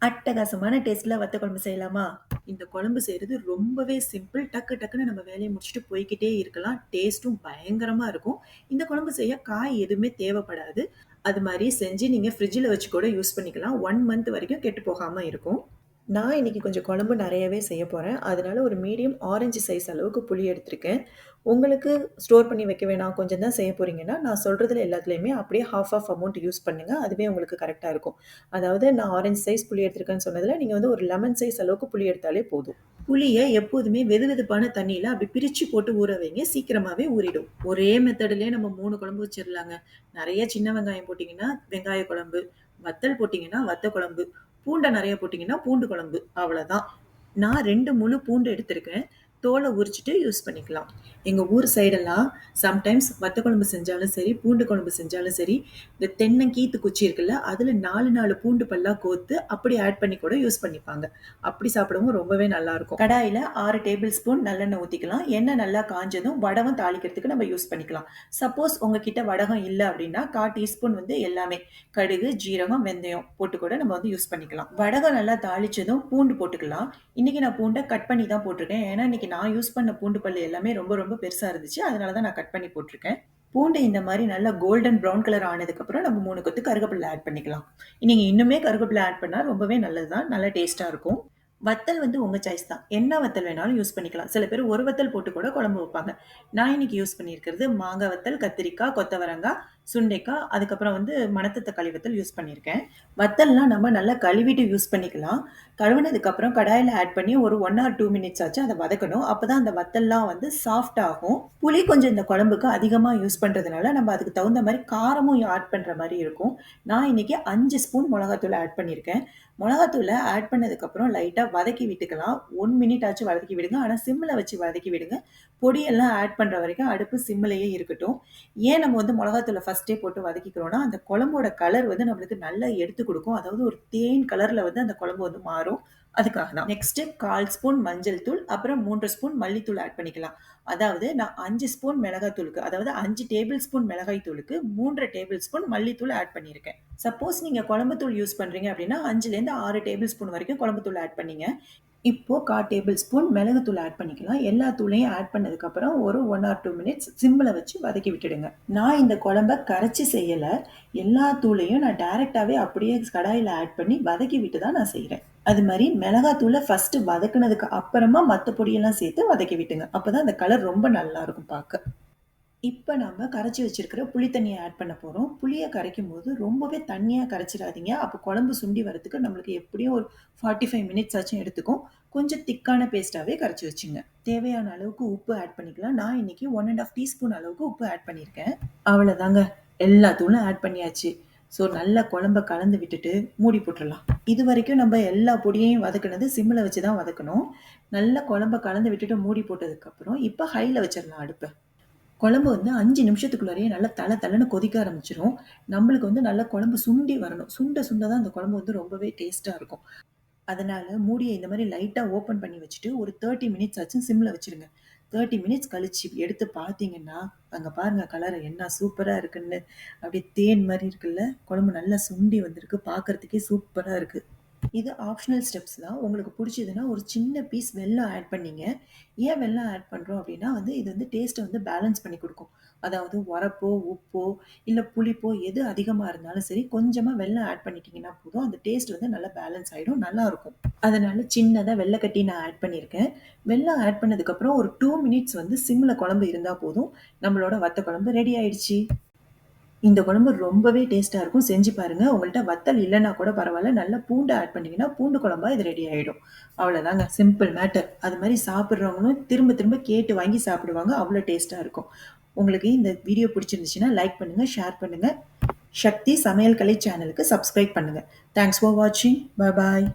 அட்டகாசமான டேஸ்ட்ல வத்த குழம்பு செய்யலாமா? இந்த குழம்பு செய்றது ரொம்பவே சிம்பிள். டக்கு டக்குன்னு நம்ம வேலைய முடிச்சுட்டு போய்க்கிட்டே இருக்கலாம். டேஸ்ட்டும் பயங்கரமா இருக்கும். இந்த குழம்பு செய்ய காய் எதுவுமே தேவைப்படாது. அது மாரி செஞ்சு நீங்க ஃப்ரிட்ஜ்ல வச்சு கூட யூஸ் பண்ணிக்கலாம். 1 மந்த் வரைக்கும் கெட்டு போகாம இருக்கும். நான் இன்னைக்கு கொஞ்சம் குழம்பு நெறையவே செய்ய போறேன். அதனால ஒரு மீடியம் ஆரஞ்சு சைஸ் அளவுக்கு புளி எடுத்திருக்கேன். உங்களுக்கு ஸ்டோர் பண்ணி வைக்க வேணாம், கொஞ்சம் தான் செய்ய போறீங்கன்னா, நான் சொல்றதுல எல்லாத்துலயுமே அப்படியே ஆஃப் அமௌண்ட் யூஸ் பண்ணுங்க. அதுவே உங்களுக்கு கரெக்ட்டா இருக்கும். அதாவது நான் ஆரஞ்சு சைஸ் புளி எடுத்திருக்கேன்னு சொன்னதுல, நீங்க வந்து ஒரு லெமன் சைஸ் அளவுக்கு புளி எடுத்தாலே போதும். புளிய எப்போதுமே வெதுவெதுப்பான தண்ணீல அப்படி பிரிச்சு போட்டு ஊற வைங்க. சீக்கிரமாவே ஊறிடும். ஒரே மெத்தடுலயே நம்ம 3 குழம்பு வச்சிரலாங்க. நெறைய சின்ன வெங்காயம் போட்டீங்கன்னா, வெங்காய குழம்பு. வத்தல் போட்டீங்கன்னா, வத்த குழம்பு. பூண்ட நெறைய போட்டீங்கன்னா, பூண்டு குழம்பு. அவ்வளதான். நான் 2 முழு பூண்டு எடுத்திருக்கேன். தோல உரிச்சுட்டு யூஸ் பண்ணிக்கலாம். எங்க ஊர் சைடெல்லாம் சம்டைம்ஸ் வத்த குழம்பு செஞ்சாலும் சரி, பூண்டு குழம்பு செஞ்சாலும் சரி, இந்த தென்னங்கீத்து குச்சி இருக்குல்ல, அதுல 4 பூண்டு பல்லா கோத்து அப்படி ஆட் பண்ணி கூட யூஸ் பண்ணிப்பாங்க. அப்படி சாப்பிடவும் ரொம்பவே நல்லாருக்கும். கடாயில 6 டேபிள் ஸ்பூன் நல்லெண்ணெய் ஊத்திக்கலாம். எண்ணெய் நல்லா காஞ்சதும் வடகம் தாளிக்கிறதுக்கு நம்ம யூஸ் பண்ணிக்கலாம். சப்போஸ் உங்ககிட்ட வடகம் இல்ல அப்படின்னா, 1/4 டீஸ்பூன் வந்து எல்லாமே கடுகு, ஜீரகம், வெந்தயம் போட்டு கூட நம்ம வந்து யூஸ் பண்ணிக்கலாம். வடகம் நல்லா தாளிச்சதும் பூண்டு போட்டுக்கலாம். இன்னைக்கு நான் பூண்ட கட் பண்ணி தான் போட்டிருக்கேன். ஏன்னா, இன்னைக்கு நான் யூஸ் பண்ண பூண்டு பல்லு எல்லாமே ரொம்ப ரொம்ப பெருசா இருந்துச்சு. அதனால தான் நான் கட் பண்ணி போட்டிருக்கேன். பூண்டு இந்த மாரி நல்லா கோல்டன் ப்ரவுன் கலர் ஆனதுக்கப்புறம் நம்ம 3 கொத்து கருவேப்பிலை ஆட் பண்ணிக்கலாம். நீங்க இன்னுமே கருவேப்பிலை ஆட் பண்ணா ரொம்பவே நல்லது தான். நல்லா டேஸ்ட்டா இருக்கும். வத்தல் வந்து உங்க சாய்ஸ் தான். என்ன வத்தல் வேணாலும் யூஸ் பண்ணிக்கலாம். சில பேர் ஒரு வத்தல் போட்டு கூட குழம்பு வைப்பாங்க. நான் இன்னைக்கு யூஸ் பண்ணியிருக்கிறது மாங்கா வத்தல், கத்திரிக்காய், கொத்தவரங்கா, சுண்டைக்காய், அதுக்கப்புறம் வந்து மணத்து தக்காளி வத்தல் யூஸ் பண்ணியிருக்கேன். வத்தல்லாம் நம்ம நல்லா கழுவிட்டு யூஸ் பண்ணிக்கலாம். கழுவுனதுக்கப்புறம் கடாயில ஆட் பண்ணி ஒரு 1 ஆர் 2 மினிட்ஸ் ஆச்சு அத வதக்கணும். அப்பதான் அந்த வத்தல்லாம் வந்து சாஃப்ட் ஆகும். புளி கொஞ்சம் இந்த குழம்புக்கு அதிகமா யூஸ் பண்றதுனால, நம்ம அதுக்கு தகுந்த மாரி காரமும் ஆட் பண்ற மாரி இருக்கும். நான் இன்னைக்கு 5 ஸ்பூன் மிளகாத்தூள் ஆட் பண்ணியிருக்கேன். மிளகாத்தூள ஆட் பண்ணதுக்கப்புறம் லைட்டா வதக்கி விட்டுக்கலாம். 1 மினிட் ஆச்சு வதக்கி விடுங்க. ஆனா சிம்ல வச்சு வதக்கி விடுங்க. பொடியெல்லாம் ஆட் பண்ற வரைக்கும் அடுப்பு சிம்லயே இருக்கட்டும். ஏன் நம்ம வந்து மிளகாத்தூள ஃபர்ஸ்ட்டே போட்டு வதக்கிக்கிறோம்னா, அந்த குழம்போட கலர் வந்து நம்மளுக்கு நல்லா எடுத்து குடுக்கும். அதாவது ஒரு தேன் கலர்ல வந்து அந்த குழம்பு வந்து மாறும். அதுக்காக தான். நெக்ஸ்ட்டு 1/4 ஸ்பூன் மஞ்சள் தூள், அப்புறம் 3 ஸ்பூன் மல்லித்தூள் ஆட் பண்ணிக்கலாம். அதாவது நான் 5 ஸ்பூன் மிளகாத்தூளுக்கு, அதாவது 5 டேபிள் ஸ்பூன் மிளகாய் தூளுக்கு 3 டேபிள் ஸ்பூன் மல்லித்தூள் ஆட் பண்ணியிருக்கேன். சப்போஸ் நீங்க குழம்பு தூள் யூஸ் பண்றீங்க அப்படின்னா, 5லேருந்து 6 டேபிள் ஸ்பூன் வரைக்கும் குழம்பு தூள் ஆட் பண்ணீங்க. இப்போ 1/4 டேபிள் ஸ்பூன் மிளகு தூள் ஆட் பண்ணிக்கலாம். எல்லா தூளையும் ஆட் பண்ணதுக்கப்புறம் ஒரு 1 ஆர் 2 மினிட்ஸ் சிம்ல வச்சு வதக்கி விட்டுடுங்க. நான் இந்த குழம்ப கரைச்சு செய்யல. எல்லா தூளையும் நான் டைரக்ட்டாவே அப்படியே கடாயில ஆட் பண்ணி வதக்கி விட்டு தான் நான் செய்றேன். அது மாரி மிளகாத்தூள ஃபர்ஸ்ட்டு வதக்குனதுக்கு அப்புறமா மத்த பொடியெல்லாம் சேர்த்து வதக்கி விட்டுங்க. அப்பதான் அந்த கலர் ரொம்ப நல்லா இருக்கும் பார்க்க. இப்ப நம்ம கரைச்சு வச்சிருக்கிற புளி தண்ணிய ஆட் பண்ண போறோம். புளிய கரைக்கும்போது ரொம்பவே தண்ணியா கரைச்சிராதீங்க. அப்ப குழம்பு சுண்டி வரதுக்கு நம்மளுக்கு எப்படியும் ஒரு 45 மினிட்ஸ் ஆச்சும் எடுத்துக்கும். கொஞ்சம் திக்கான பேஸ்ட்டாவே கரைச்சு வச்சுங்க. தேவையான அளவுக்கு உப்பு ஆட் பண்ணிக்கலாம். நான் இன்னைக்கு 1 1/2 டீஸ்பூன் அளவுக்கு உப்பு ஆட் பண்ணியிருக்கேன். அவ்வளதாங்க. எல்லா தூளும் ஆட் பண்ணியாச்சு. ஸோ நல்லா குழம்ப கலந்து விட்டுட்டு மூடி போட்டுறலாம். இதுவரைக்கும் நம்ம எல்லா பொடியையும் வதக்குனது சிம்ல வச்சு தான் வதக்கணும். நல்லா குழம்ப கலந்து விட்டுட்டு மூடி போட்டதுக்கப்புறம், இப்ப ஹைல வச்சிரலாம் அடுப்ப. குழம்பு வந்து 5 நிமிஷத்துக்குள்ளாரயே நல்லா தள தளன்னு கொதிக்க ஆரம்பிச்சுரும். நம்மளுக்கு வந்து நல்லா குழம்பு சுண்டி வரணும். சுண்ட சுண்ட தான் அந்த குழம்பு வந்து ரொம்பவே டேஸ்ட்டா இருக்கும். அதனால மூடிய இந்த மாரி லைட்டா ஓப்பன் பண்ணி வச்சுட்டு, ஒரு 30 மினிட்ஸ் ஆச்சும் சிம்ல வச்சுருங்க. 30 மினிட்ஸ் கழிச்சு எடுத்து பார்த்தீங்கன்னா, அங்க பாருங்க கலர் என்ன சூப்பரா இருக்குன்னு. அப்படியே தேன் மாரி இருக்குல்ல. குழம்பு நல்லா சுண்டி வந்திருக்கு. பார்க்கறதுக்கே சூப்பரா இருக்கு. இது ஆப்ஷனல் ஸ்டெப்ஸ் தான். உங்களுக்கு புடிச்சதுன்னா ஒரு சின்ன பீஸ் வெல்லம் ஆட் பண்ணீங்க. ஏன் வெல்லம் ஆட் பண்றோம் அப்டின்னா வந்து, இது வந்து டேஸ்ட்ட வந்து பேலன்ஸ் பண்ணி குடுக்கும். அதாவது உரப்போ, உப்போ, இல்ல புளிப்போ எது அதிகமா இருந்தாலும் சரி, கொஞ்சமா வெல்லம் ஆட் பண்ணிட்டீங்கன்னா போதும். அந்த டேஸ்ட் வந்து நல்லா பேலன்ஸ் ஆயிடும். நல்லாருக்கும். அதனால சின்னதா வெல்ல கட்டி நான் ஆட் பண்ணியிருக்கேன். வெல்லம் ஆட் பண்ணதுக்கப்புறம் ஒரு 2 மினிட்ஸ் வந்து சிம்ல குழம்பு இருந்தா போதும். நம்மளோட வத்த குழம்பு ரெடி ஆயிடுச்சு. இந்த குழம்பு ரொம்பவே டேஸ்ட்டா இருக்கும். செஞ்சு பாருங்க. உங்கள்ட்ட வத்தல் இல்லன்னா கூட பரவால்ல. நல்லா பூண்டு ஆட் பண்ணீங்கன்னா, பூண்டு குழம்பா இது ரெடி ஆயிடும். அவ்வளோதாங்க. Simple matter. அது மாரி சாப்பிடுறவங்களும் திரும்ப திரும்ப கேட்டு வாங்கி சாப்பிடுவாங்க. அவ்ளோ டேஸ்ட்டா இருக்கும். உங்களுக்கு இந்த வீடியோ பிடிச்சிருந்துச்சுன்னா, லைக் பண்ணுங்க, ஷேர் பண்ணுங்க. சக்தி சமையல் கலை சேனலுக்கு சப்ஸ்கிரைப் பண்ணுங்க. தேங்க்ஸ் ஃபார் வாட்சிங். பாய்.